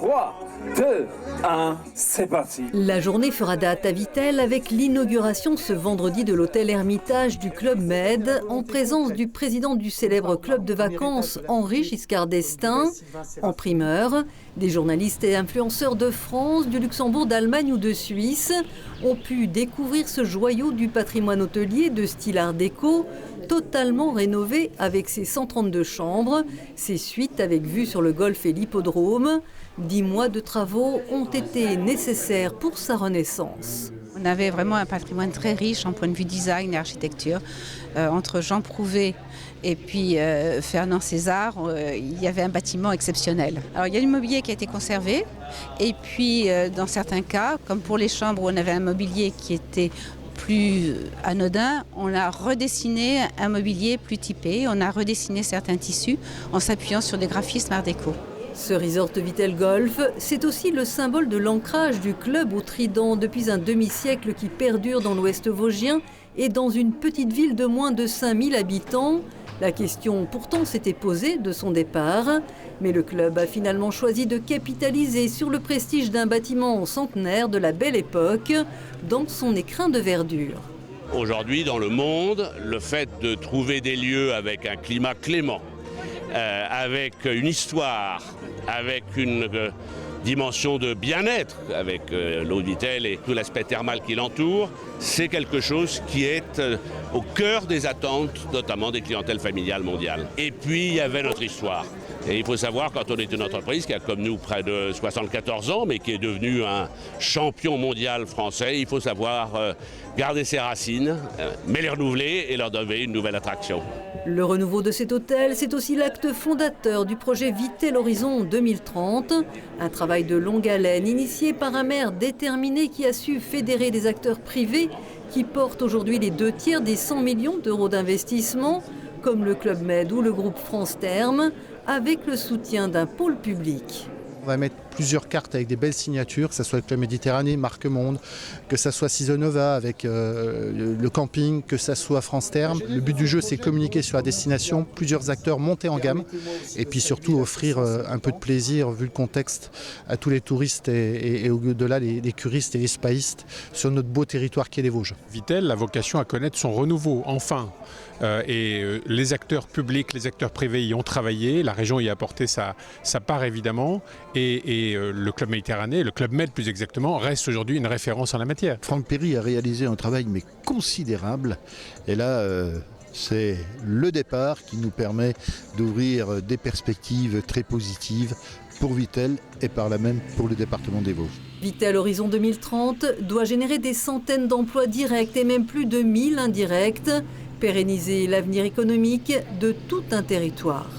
3, 2, 1, c'est parti. La journée fera date à Vittel avec l'inauguration ce vendredi de l'hôtel Hermitage du Club Med en présence du président du célèbre club de vacances Henri Giscard d'Estaing. En primeur, des journalistes et influenceurs de France, du Luxembourg, d'Allemagne ou de Suisse ont pu découvrir ce joyau du patrimoine hôtelier de style art déco, totalement rénové avec ses 132 chambres, ses suites avec vue sur le golfe et l'hippodrome. 10 mois de travaux ont été nécessaires pour sa renaissance. On avait vraiment un patrimoine très riche en point de vue design et architecture. Entre Jean Prouvé et puis Fernand César, il y avait un bâtiment exceptionnel. Alors il y a du mobilier qui a été conservé et puis dans certains cas, comme pour les chambres où on avait un mobilier qui était plus anodin, on a redessiné un mobilier plus typé, on a redessiné certains tissus en s'appuyant sur des graphismes art déco. Ce resort Vittel Golf, c'est aussi le symbole de l'ancrage du club au Trident depuis un demi-siècle qui perdure dans l'ouest vosgien et dans une petite ville de moins de 5000 habitants. La question pourtant s'était posée de son départ, mais le club a finalement choisi de capitaliser sur le prestige d'un bâtiment centenaire de la belle époque dans son écrin de verdure. Aujourd'hui, dans le monde, le fait de trouver des lieux avec un climat clément, avec une histoire, avec une dimension de bien-être, avec l'eau de Vittel et tout l'aspect thermal qui l'entoure, c'est quelque chose qui est au cœur des attentes, notamment des clientèles familiales mondiales. Et puis, il y avait notre histoire. Et il faut savoir, quand on est une entreprise qui a comme nous près de 74 ans, mais qui est devenue un champion mondial français, il faut savoir garder ses racines, mais les renouveler et leur donner une nouvelle attraction. Le renouveau de cet hôtel, c'est aussi l'acte fondateur du projet Vittel Horizon 2030, un travail de longue haleine initié par un maire déterminé qui a su fédérer des acteurs privés qui portent aujourd'hui les 2/3 des 100 millions d'euros d'investissement, comme le Club Med ou le groupe France Terme, avec le soutien d'un pôle public. On va mettre plusieurs cartes avec des belles signatures, que ce soit le Club Méditerranée, Marque Monde, que ce soit Seasonova avec le camping, que ce soit France Terme. Le but du jeu, c'est communiquer sur la destination, plusieurs acteurs monter en gamme et puis surtout offrir un peu de plaisir, vu le contexte, à tous les touristes et au-delà les curistes et les spaïstes sur notre beau territoire qui est les Vosges. Vittel a vocation à connaître son renouveau, enfin. Les acteurs publics, les acteurs privés y ont travaillé, la région y a apporté sa part évidemment, et le Club Méditerranée, le Club Med plus exactement, reste aujourd'hui une référence en la matière. Franck Perry a réalisé un travail mais considérable, et là c'est le départ qui nous permet d'ouvrir des perspectives très positives pour Vittel et par là même pour le département des Vosges. Vittel Horizon 2030 doit générer des centaines d'emplois directs et même plus de 1000 indirects, pérenniser l'avenir économique de tout un territoire.